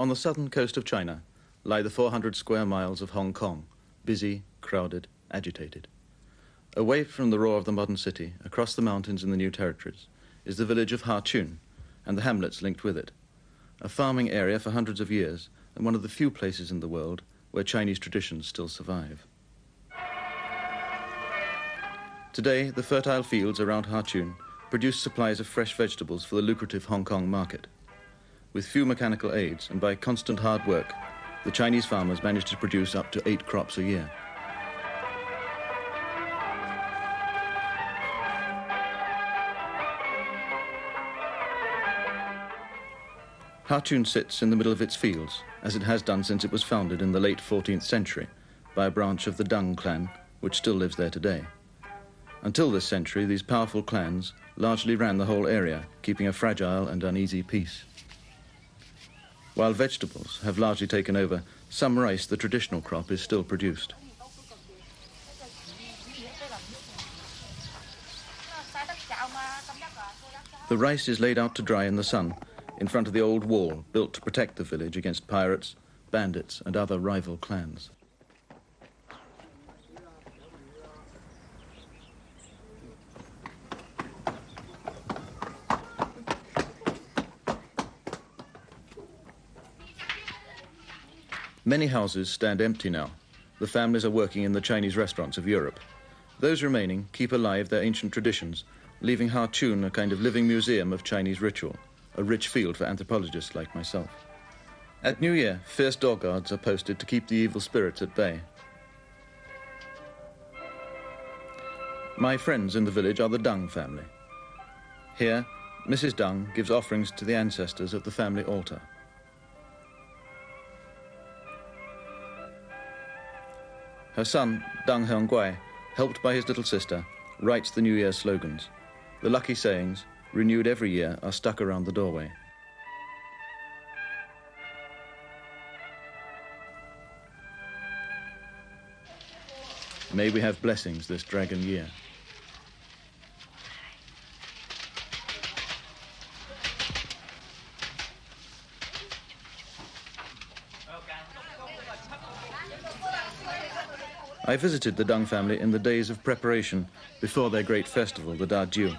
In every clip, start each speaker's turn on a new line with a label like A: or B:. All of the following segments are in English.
A: On the southern coast of China lie the 400 square miles of Hong Kong, busy, crowded, agitated. Away from the roar of the modern city, across the mountains in the new territories, is the village of Ha Tsuen and the hamlets linked with it, a farming area for hundreds of years and one of the few places in the world where Chinese traditions still survive. Today, the fertile fields around Ha Tsuen produce supplies of fresh vegetables for the lucrative Hong Kong market. With few mechanical aids and by constant hard work, the Chinese farmers manage to produce up to 8 crops a year. Ha Tsuen sits in the middle of its fields, as it has done since it was founded in the late 14th century by a branch of the Dung clan, which still lives there today. Until this century, these powerful clans largely ran the whole area, keeping a fragile and uneasy peace. While vegetables have largely taken over, some rice, the traditional crop, is still produced. The rice is laid out to dry in the sun in front of the old wall built to protect the village against pirates, bandits, and other rival clans. Many houses stand empty now. The families are working in the Chinese restaurants of Europe. Those remaining keep alive their ancient traditions, leaving Ha Tsuen a kind of living museum of Chinese ritual, a rich field for anthropologists like myself. At New Year, fierce door guards are posted to keep the evil spirits at bay. My friends in the village are the Dung family. Here, Mrs. Dung gives offerings to the ancestors at the family altar. Her son, Deng Hongguai, helped by his little sister, writes the New Year's slogans. The lucky sayings, renewed every year, are stuck around the doorway. May we have blessings this dragon year. I visited the Dung family in the days of preparation before their great festival, the Da Jiu.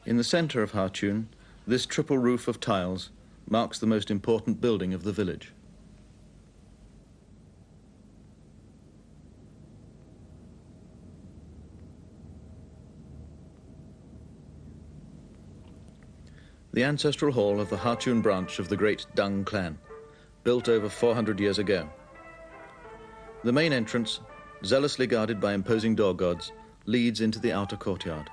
A: In the center of Ha Tsuen, this triple roof of tiles marks the most important building of the village. The ancestral hall of the Ha Tsuen branch of the great Dung clan, built over 400 years ago. The main entrance, zealously guarded by imposing door guards, leads into the outer courtyard.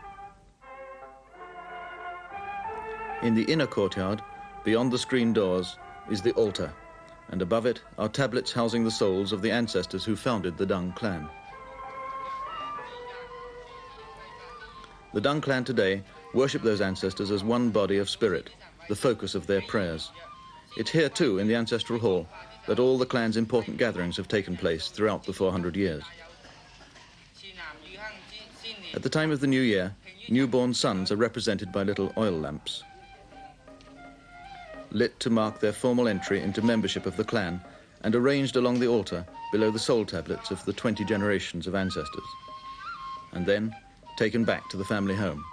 A: In the inner courtyard, beyond the screen doors, is the altar, and above it are tablets housing the souls of the ancestors who founded the Dung clan. The Dung clan today worship those ancestors as one body of spirit, the focus of their prayers. It's here too, in the ancestral hall, that all the clan's important gatherings have taken place throughout the 400 years. At the time of the New Year, newborn sons are represented by little oil lamps, lit to mark their formal entry into membership of the clan and arranged along the altar below the soul tablets of the 20 generations of ancestors, and then taken back to the family home.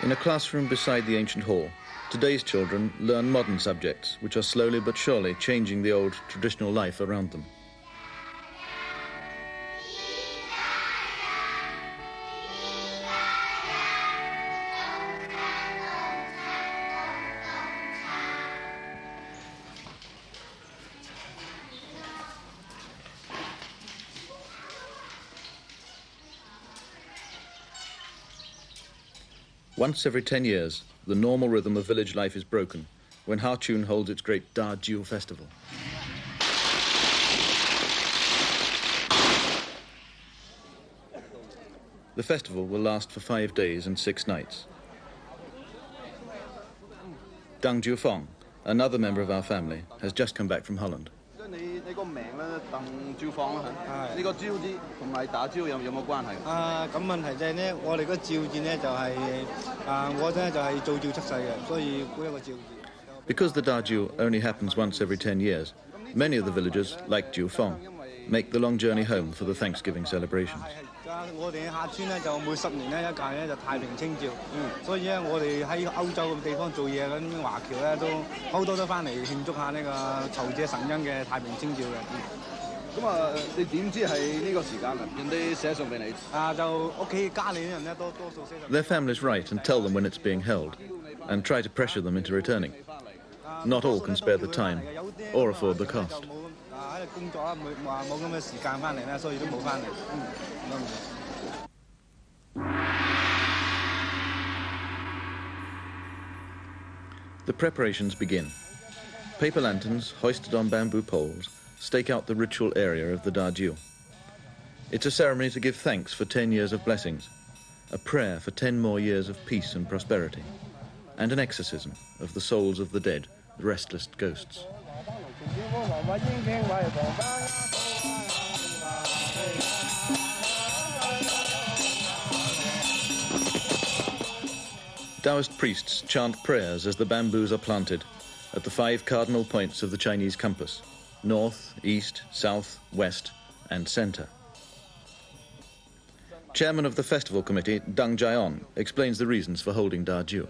A: In a classroom beside the ancient hall, today's children learn modern subjects, which are slowly but surely changing the old traditional life around them. Once every 10 years, the normal rhythm of village life is broken when Ha Tsuen holds its great Da Jiu festival. The festival will last for 5 days and 6 nights. Deng Jiufeng, another member of our family, has just come back from Holland. Because the Da Jiu only happens once every 10 years, many of the villagers, like Jiufeng, make the long journey home for the Thanksgiving celebrations. Their families write and tell them when it's being held, and try to pressure them into returning. Not all can spare the time or afford the cost. The preparations begin. Paper lanterns hoisted on bamboo poles stake out the ritual area of the Da Jiu. It's a ceremony to give thanks for 10 years of blessings, a prayer for 10 more years of peace and prosperity, and an exorcism of the souls of the dead, the restless ghosts. Taoist priests chant prayers as the bamboos are planted at the 5 cardinal points of the Chinese compass: north, east, south, west, and center. Chairman of the festival committee, Deng Jion, explains the reasons for holding Da Jiu.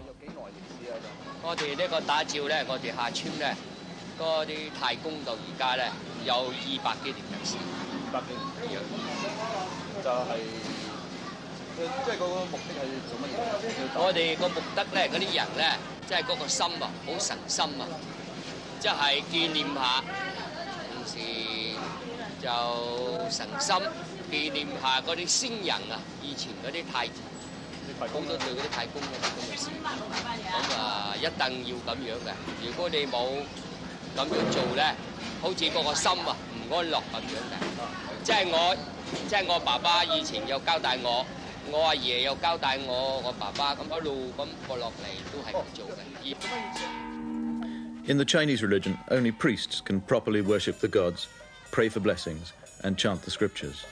A: In the Chinese religion, only priests can properly worship the gods, pray for blessings, and chant the scriptures.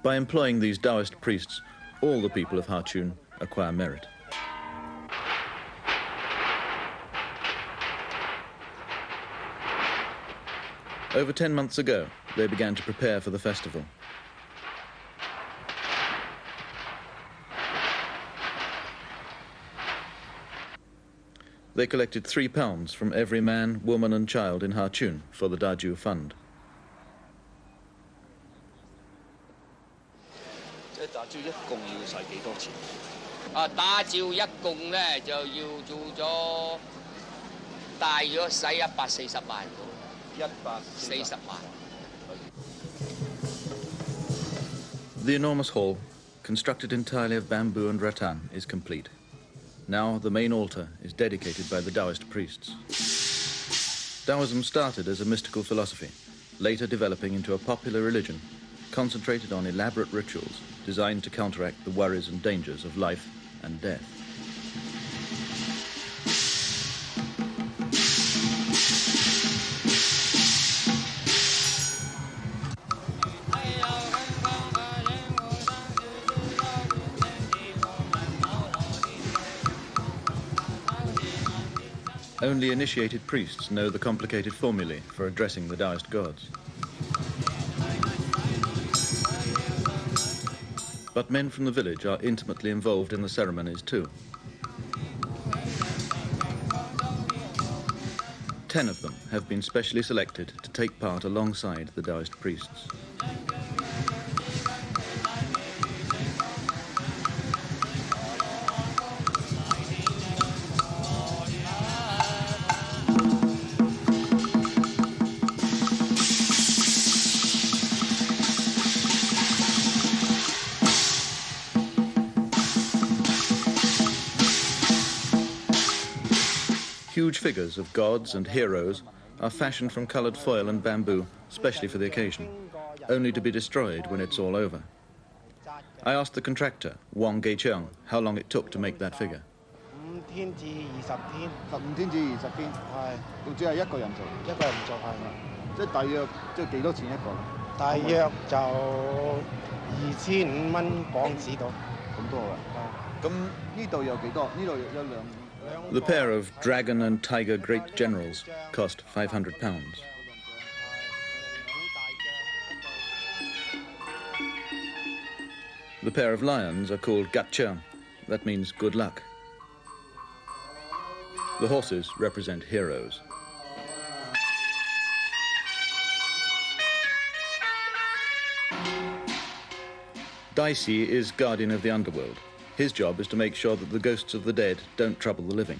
A: By employing these Taoist priests, all the people of Ha Tsuen acquire merit. Over 10 months ago, they began to prepare for the festival. They collected £3 from every man, woman and child in Ha Tsuen for the Da Jiu Fund. The enormous hall, constructed entirely of bamboo and rattan, is complete. Now the main altar is dedicated by the Taoist priests. Taoism started as a mystical philosophy, later developing into a popular religion, concentrated on elaborate rituals designed to counteract the worries and dangers of life and death. Only initiated priests know the complicated formulae for addressing the Taoist gods. But men from the village are intimately involved in the ceremonies too. 10 of them have been specially selected to take part alongside the Taoist priests. huge figures of gods and heroes are fashioned from coloured foil and bamboo, specially for the occasion, only to be destroyed when it's all over. I asked the contractor, Wang Geicheong, how long it took to make that figure.
B: 5天至20天
C: 15天至20天，係，仲只係一個人做，
B: 一個人做係啦，
C: 即係大約即係幾多錢一個咧？
B: 大約就2500蚊港紙到。
C: 咁多㗎？咁呢度有幾多？呢度有兩。
A: The pair of dragon and tiger great generals cost £500. The pair of lions are called gatcheong. That means good luck. The horses represent heroes. Daisi is guardian of the underworld. His job is to make sure that the ghosts of the dead don't trouble the living.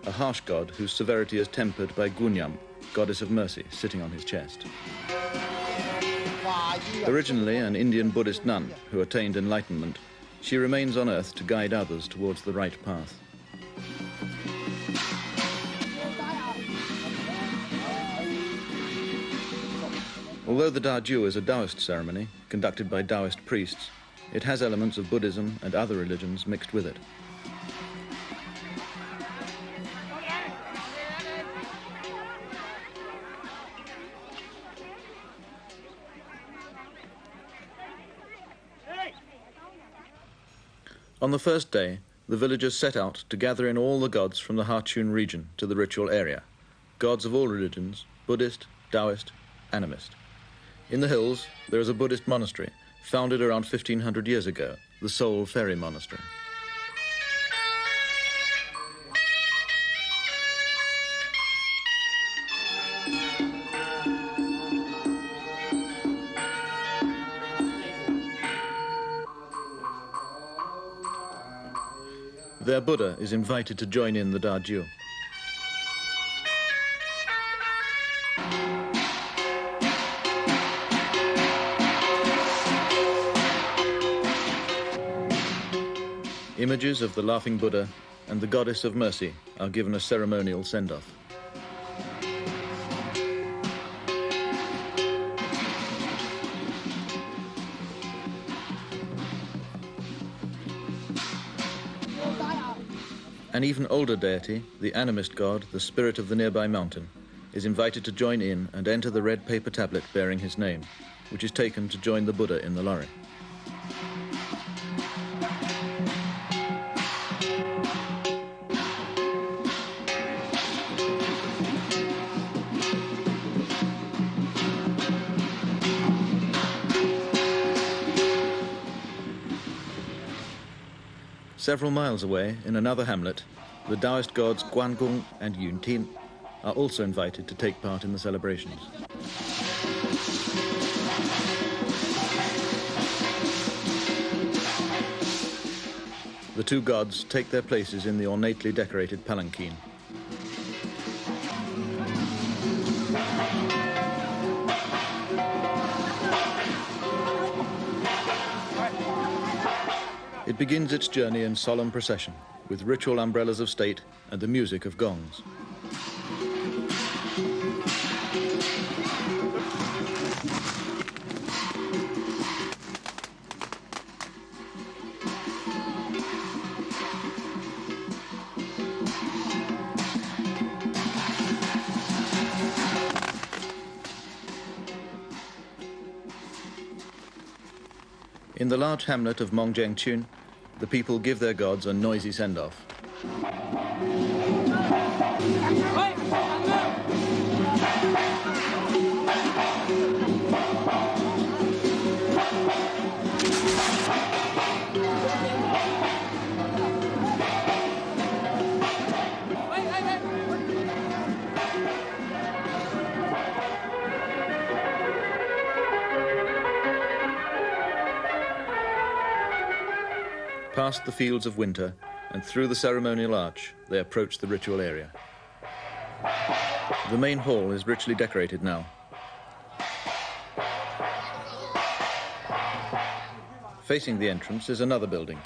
A: A harsh god whose severity is tempered by Gunyam, goddess of mercy, sitting on his chest. Originally an Indian Buddhist nun who attained enlightenment, she remains on earth to guide others towards the right path. Although the Daju is a Taoist ceremony, conducted by Taoist priests, it has elements of Buddhism and other religions mixed with it. On the first day, the villagers set out to gather in all the gods from the Ha Tsuen region to the ritual area. Gods of all religions, Buddhist, Taoist, animist. In the hills, there is a Buddhist monastery, founded around 1500 years ago, the Seoul Ferry Monastery. Their Buddha is invited to join in the Daju. Images of the Laughing Buddha and the Goddess of Mercy are given a ceremonial send-off. An even older deity, the animist god, the spirit of the nearby mountain, is invited to join in and enter the red paper tablet bearing his name, which is taken to join the Buddha in the lorry. Several miles away, in another hamlet, the Taoist gods Guangung and Yuntin are also invited to take part in the celebrations. The two gods take their places in the ornately decorated palanquin. It begins its journey in solemn procession, with ritual umbrellas of state and the music of gongs. In the large hamlet of Mongjiangchun, the people give their gods a noisy send-off. Past the fields of winter and through the ceremonial arch, they approach the ritual area. The main hall is richly decorated now. Facing the entrance is another building.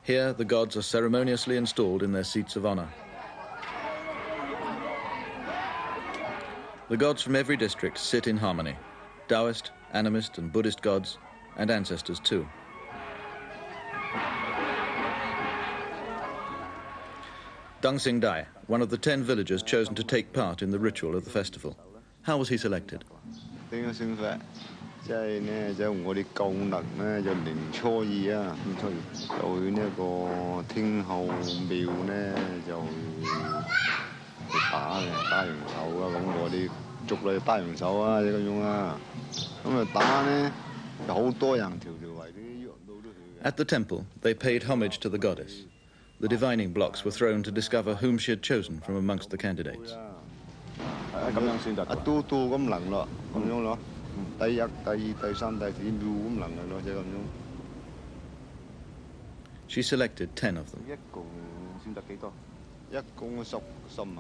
A: Here, the gods are ceremoniously installed in their seats of honor. The gods from every district sit in harmony. Taoist, animist and Buddhist gods, and ancestors too. Deng Sing Dai, one of the 10 villagers chosen to take part in the ritual of the festival. How was he selected?
C: 即係呢，就我哋夠能呢，就年初二啊，年初二就去呢個天后廟呢，就去打嘅，打完手啊，咁我哋族裏打完手啊，咁樣啊，咁啊打呢，有好多人條條圍啲羊道都去嘅。
A: At the temple, they paid homage to the goddess. The divining blocks were thrown to discover whom she had chosen from amongst the candidates.
C: 咁樣先得。都咁能咯，咁樣咯。 第一、第二、第三、第四廟咁能嘅咯，就係咁樣。
A: She selected 10 of them.
C: 一共選擇幾多？一共10萬。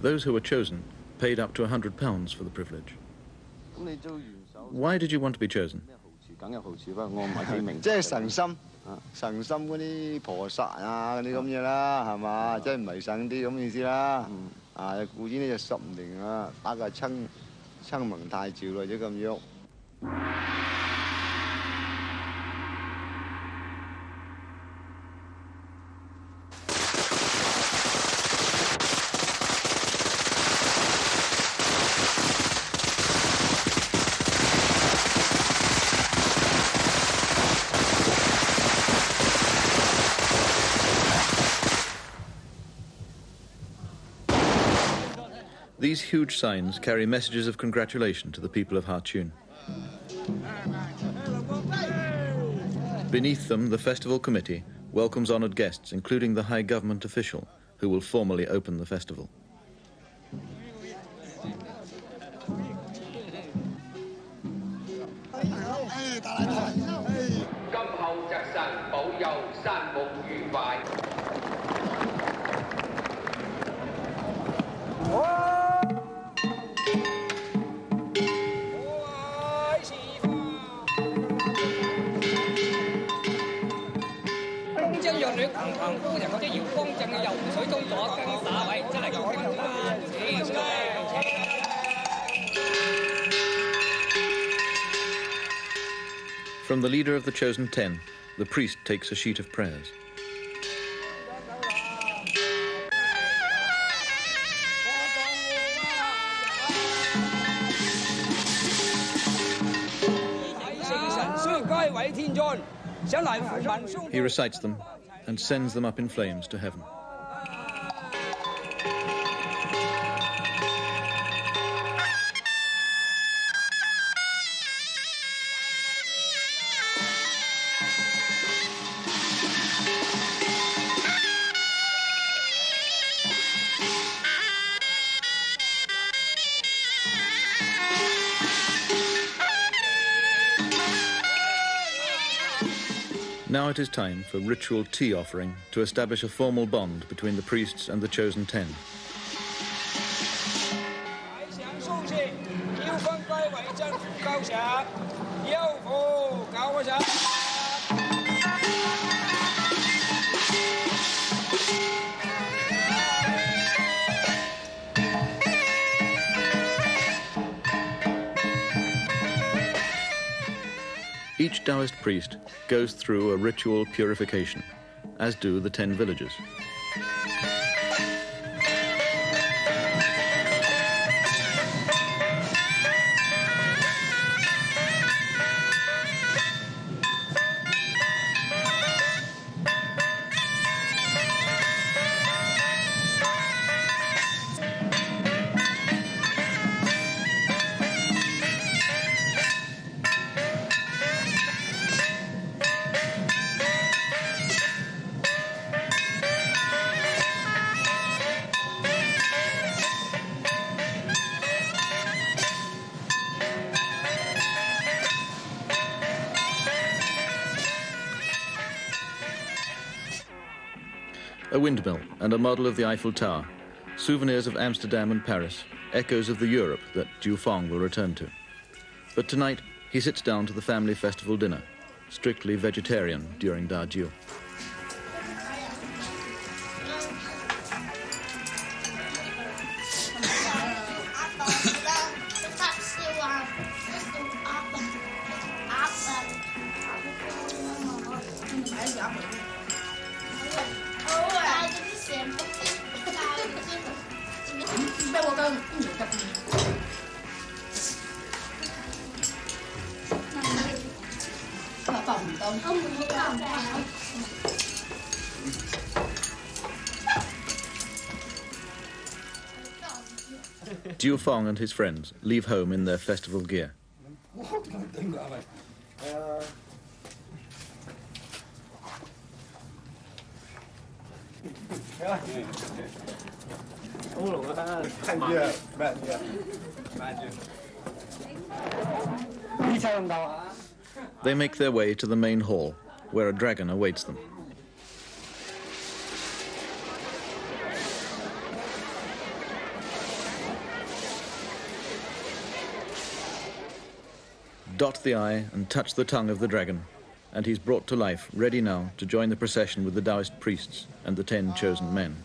A: Those who were chosen paid up to £100 for the privilege. Why did you want to be chosen?
C: 即係神心。 神心嗰啲菩薩啊，嗰啲咁嘢啦，係嘛？即係迷信啲咁意思啦。啊，故此呢就10年啊，打個親民太照或者咁樣。
A: These huge signs carry messages of congratulation to the people of Ha Tsuen. Beneath them, the festival committee welcomes honoured guests, including the high government official, who will formally open the festival. From the leader of the chosen 10, the priest takes a sheet of prayers. He recites them and sends them up in flames to heaven. Now it is time for ritual tea offering to establish a formal bond between the priests and the chosen 10. Each Taoist priest goes through a ritual purification, as do the 10 villagers. A windmill and a model of the Eiffel Tower, souvenirs of Amsterdam and Paris, echoes of the Europe that Jiu Fong will return to. But tonight, he sits down to the family festival dinner, strictly vegetarian during Da Jiu. Jiu Fong and his friends leave home in their festival gear. They make their way to the main hall, where a dragon awaits them. Dot the I and touch the tongue of the dragon, and he's brought to life, ready now to join the procession with the Taoist priests and the 10 chosen men.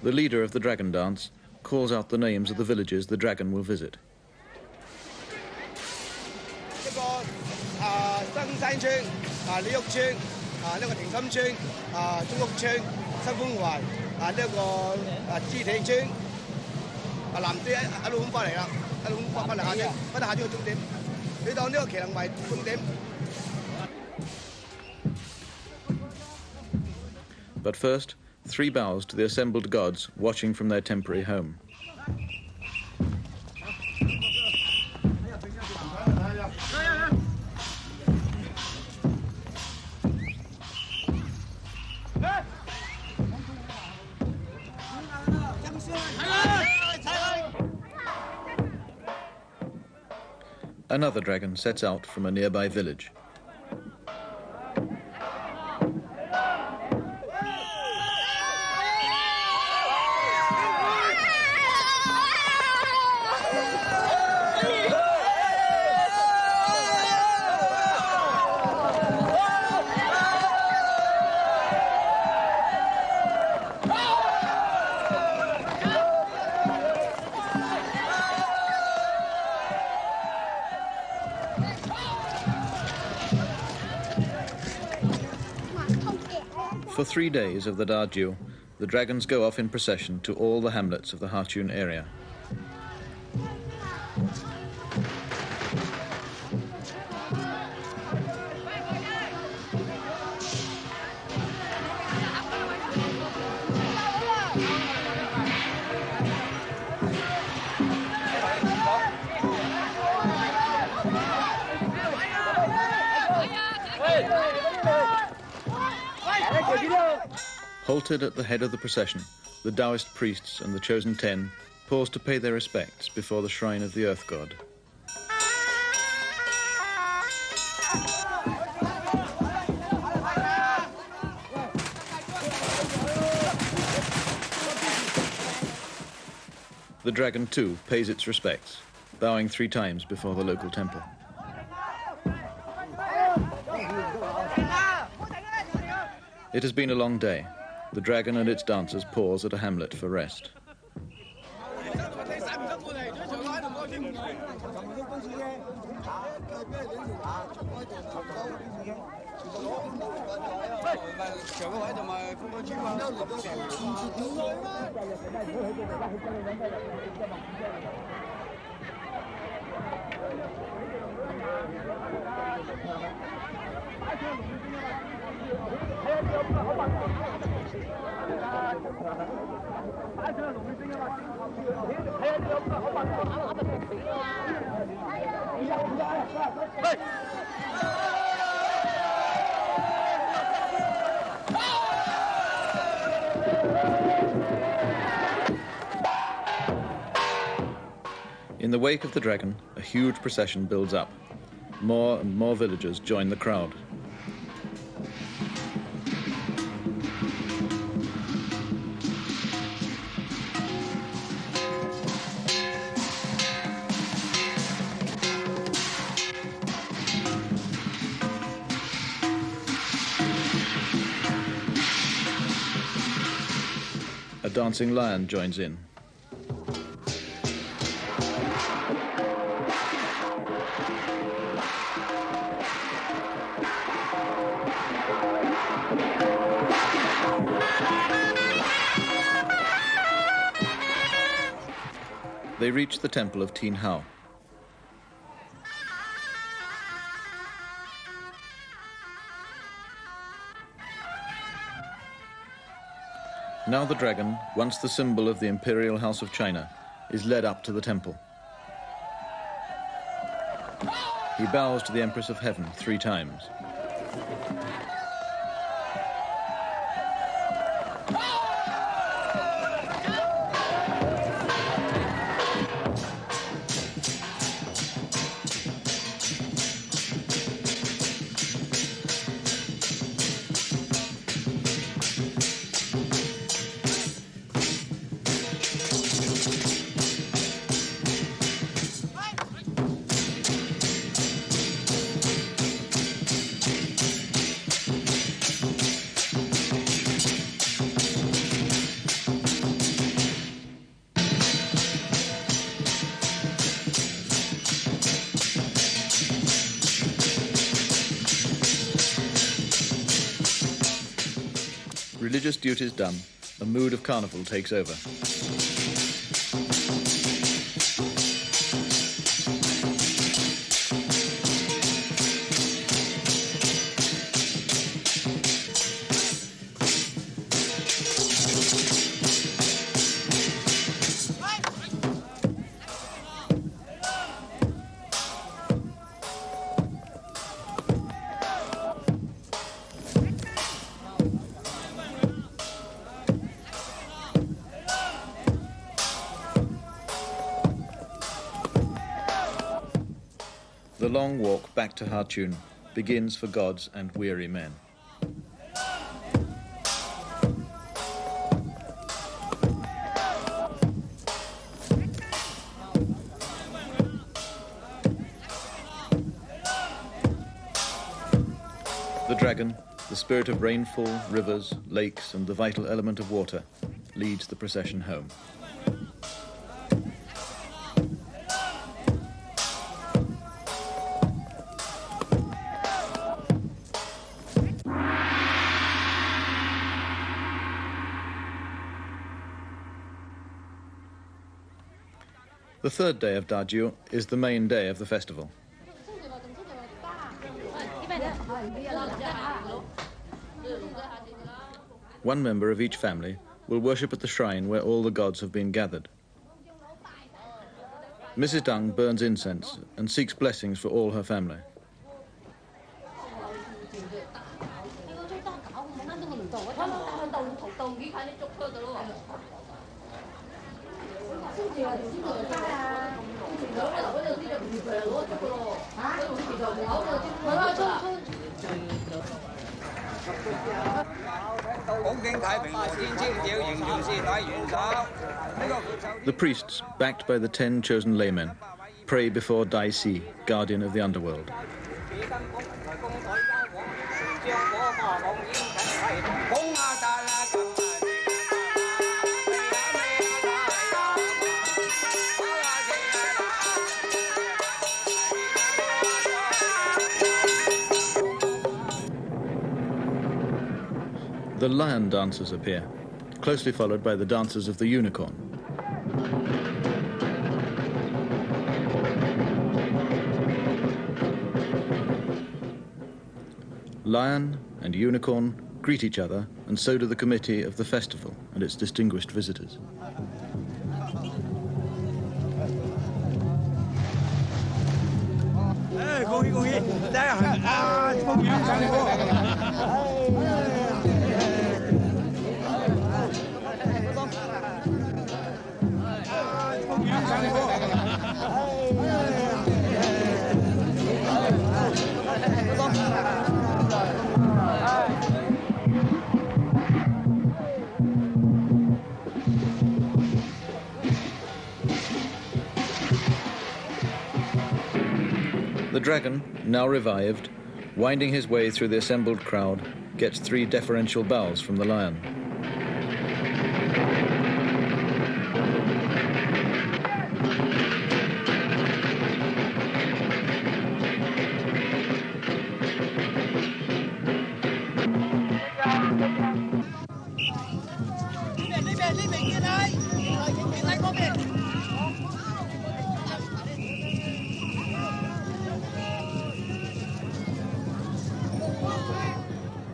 A: The leader of the dragon dance calls out the names of the villages the dragon will visit. But first, 3 bows to the assembled gods watching from their temporary home. Another dragon sets out from a nearby village. For 3 days of the Dajio, the dragons go off in procession to all the hamlets of the Ha Tsuen area. Halted at the head of the procession, the Taoist priests and the chosen 10 pause to pay their respects before the shrine of the earth god. The dragon too pays its respects, bowing 3 times before the local temple. It has been a long day. The dragon and its dancers pause at a hamlet for rest. In the wake of the dragon, a huge procession builds up. More and more villagers join the crowd. A dancing lion joins in. They reach the temple of Tin Hao. Now the dragon, once the symbol of the Imperial House of China, is led up to the temple. He bows to the Empress of Heaven 3 times. Religious duties done, a mood of carnival takes over. The long walk back to Ha Tsuen begins for gods and weary men. The dragon, the spirit of rainfall, rivers, lakes, and the vital element of water, leads the procession home. The third day of Dajiu is the main day of the festival. One member of each family will worship at the shrine where all the gods have been gathered. Mrs. Dung burns incense and seeks blessings for all her family. The priests, backed by the 10 chosen laymen, pray before Dai Si, guardian of the underworld. The lion dancers appear, closely followed by the dancers of the unicorn. Lion and unicorn greet each other, and so do the committee of the festival and its distinguished visitors. The dragon, now revived, winding his way through the assembled crowd, gets 3 deferential bows from the lion.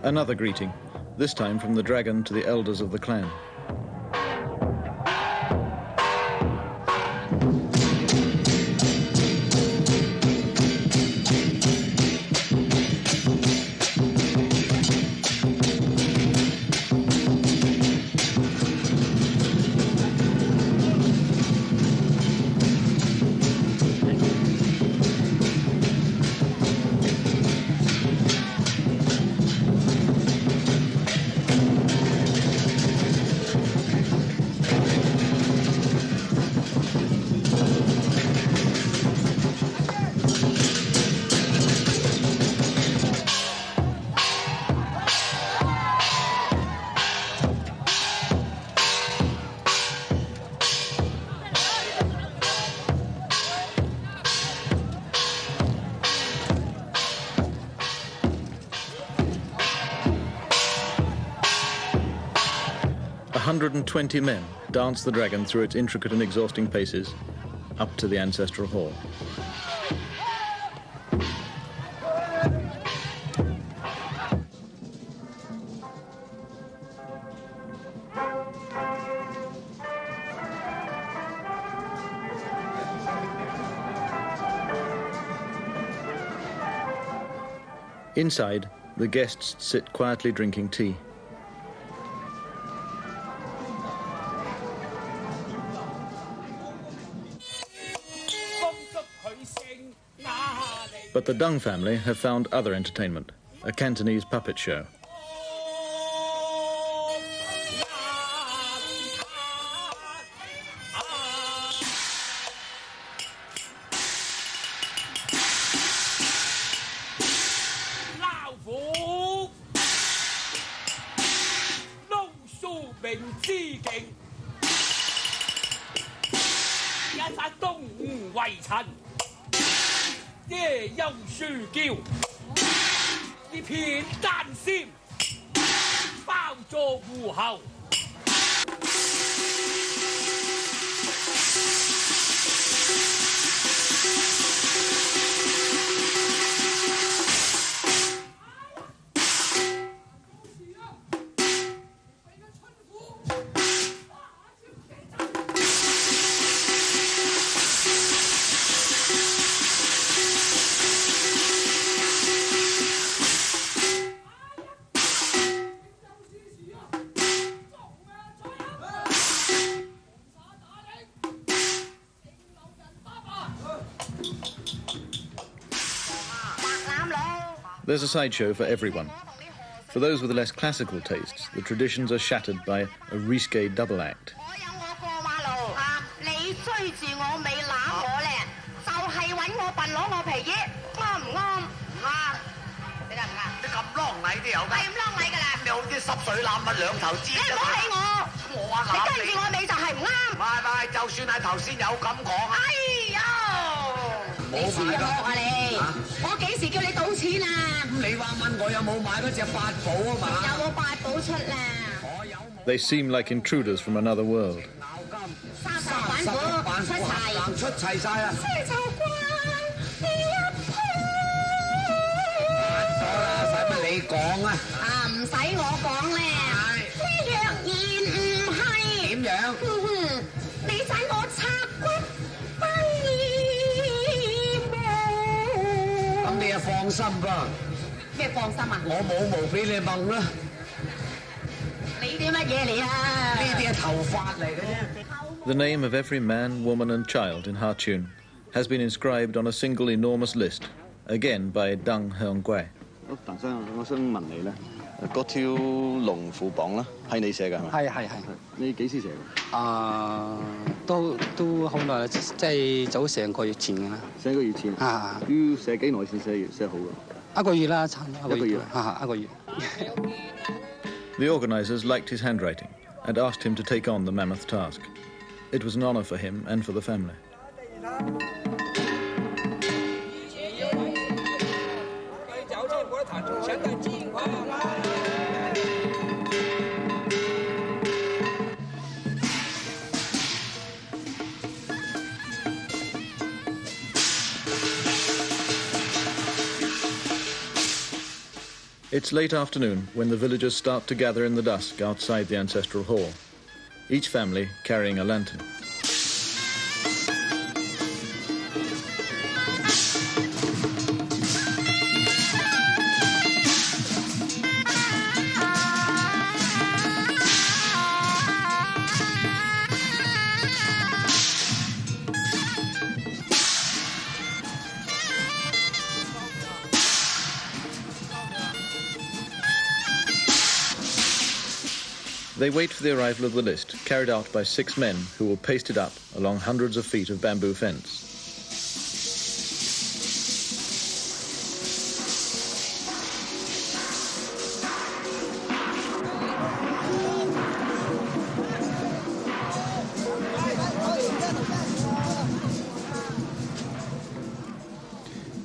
A: Another greeting, this time from the dragon to the elders of the clan. 120 men dance the dragon through its intricate and exhausting paces up to the ancestral hall. Inside, the guests sit quietly drinking tea. But the Dung family have found other entertainment, a Cantonese puppet show. There's a sideshow for everyone. For those with less classical tastes, the traditions are shattered by a risque double act. They seem like intruders from another world. The name of every man, woman and child in Ha Tsuen has been inscribed on a single enormous list, again by Dung Guai.
D: 鄧生，我想問你咧，嗰條龍虎榜啦，係你寫㗎係咪？係。你幾時寫㗎？都好耐啦，即係早成個月前㗎啦。成個月前啊？要寫幾耐先寫好㗎？一個月啦，差唔多一個月。一個月。
A: The organisers liked his handwriting and asked him to take on the mammoth task. It was an honour for him and for the family. It's late afternoon when the villagers start to gather in the dusk outside the ancestral hall, each family carrying a lantern. They wait for the arrival of the list, carried out by 6 men who will paste it up along hundreds of feet of bamboo fence.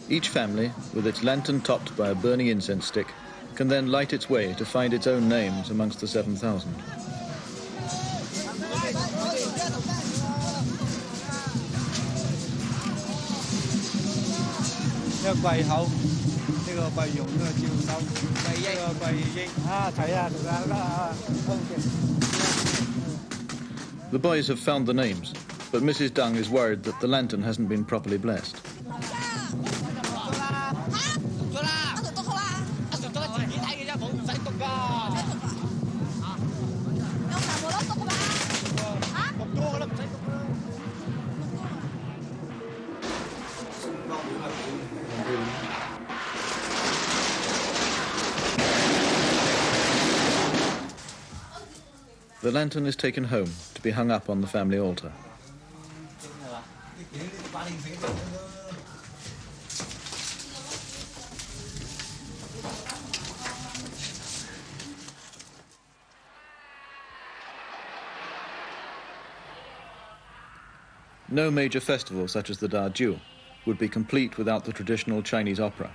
A: Each family, with its lantern topped by a burning incense stick, can then light its way to find its own names amongst the 7,000. The boys have found the names, but Mrs. Dung is worried that the lantern hasn't been properly blessed. The lantern is taken home to be hung up on the family altar. No major festival such as the Da Jiu would be complete without the traditional Chinese opera.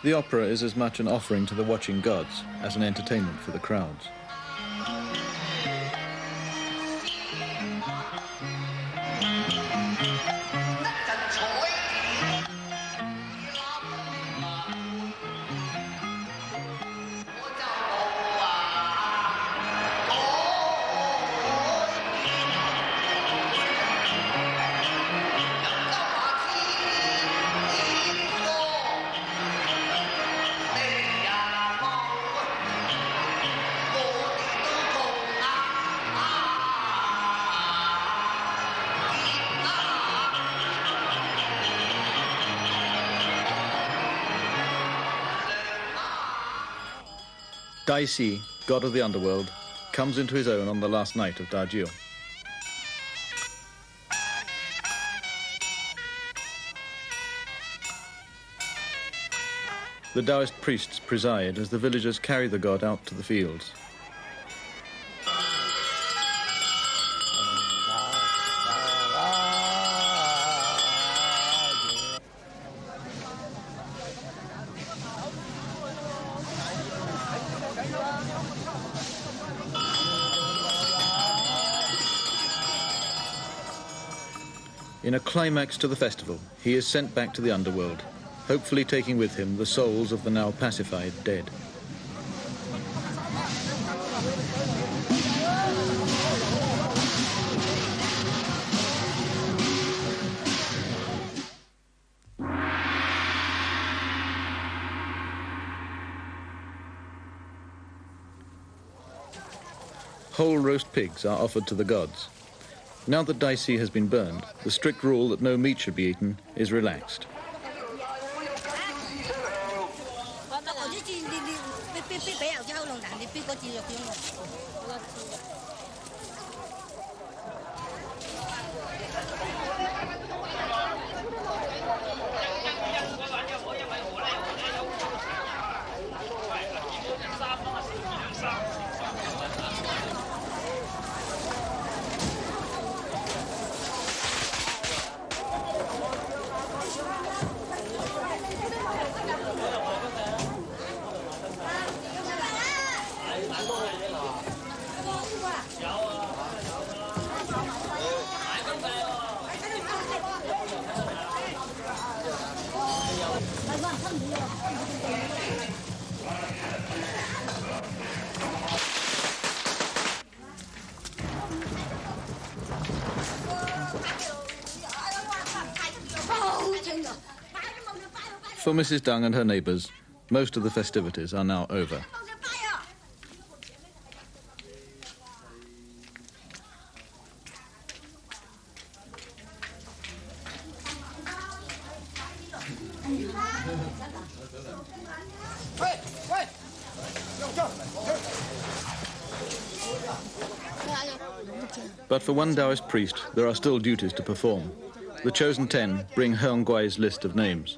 A: The opera is as much an offering to the watching gods as an entertainment for the crowds. Dai Si, god of the underworld, comes into his own on the last night of Da Jiu. The Taoist priests preside as the villagers carry the god out to the fields. In a climax to the festival, he is sent back to the underworld, hopefully taking with him the souls of the now pacified dead. Whole roast pigs are offered to the gods. Now that Dai Si has been burned, the strict rule that no meat should be eaten is relaxed. For Mrs. Dung and her neighbours, most of the festivities are now over. But for one Taoist priest, there are still duties to perform. The chosen 10 bring Heng Gui's list of names.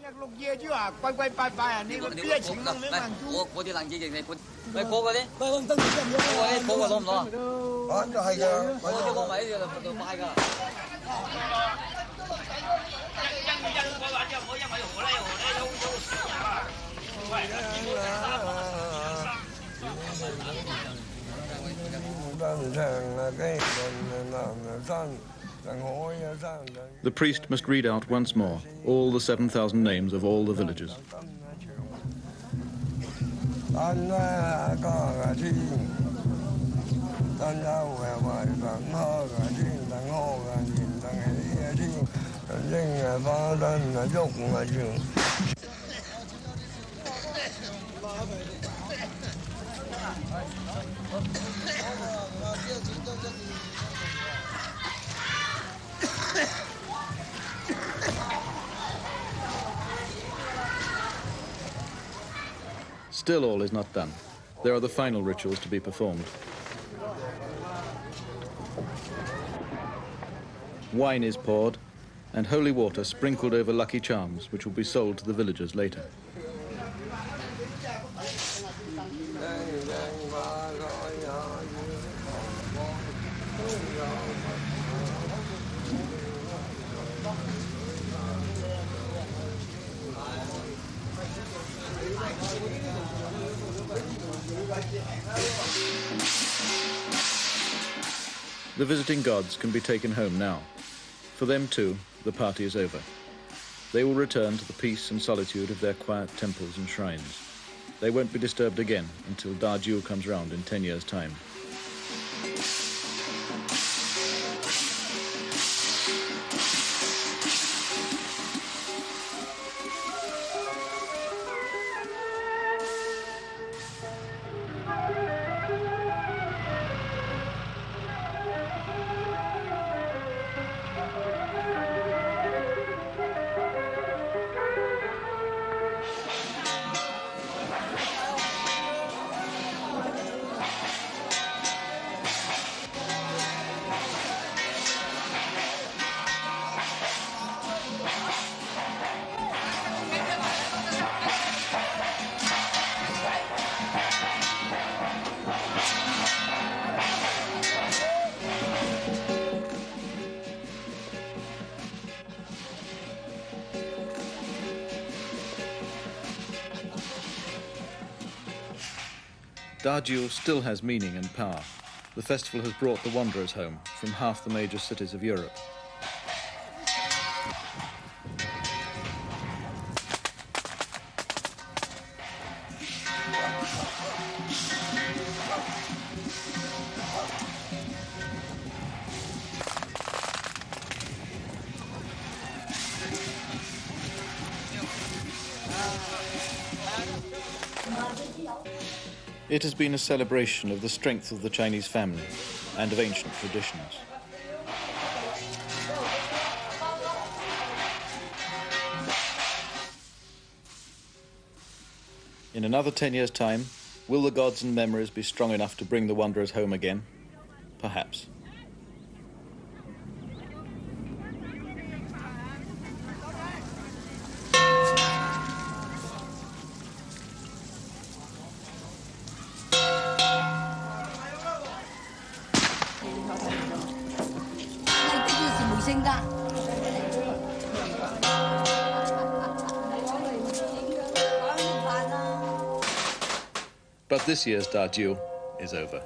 A: The priest must read out once more all the 7,000 names of all the villagers. Still all is not done. There are the final rituals to be performed. Wine is poured and holy water sprinkled over lucky charms, which will be sold to the villagers later. The visiting gods can be taken home now. For them too, the party is over. They will return to the peace and solitude of their quiet temples and shrines. They won't be disturbed again until Da Jiu comes round in 10 years' time. Da Jiu still has meaning and power. The festival has brought the wanderers home from half the major cities of Europe. It has been a celebration of the strength of the Chinese family and of ancient traditions. In another 10 years' time, will the gods and memories be strong enough to bring the wanderers home again? Perhaps. But this year's Da Jiu is over.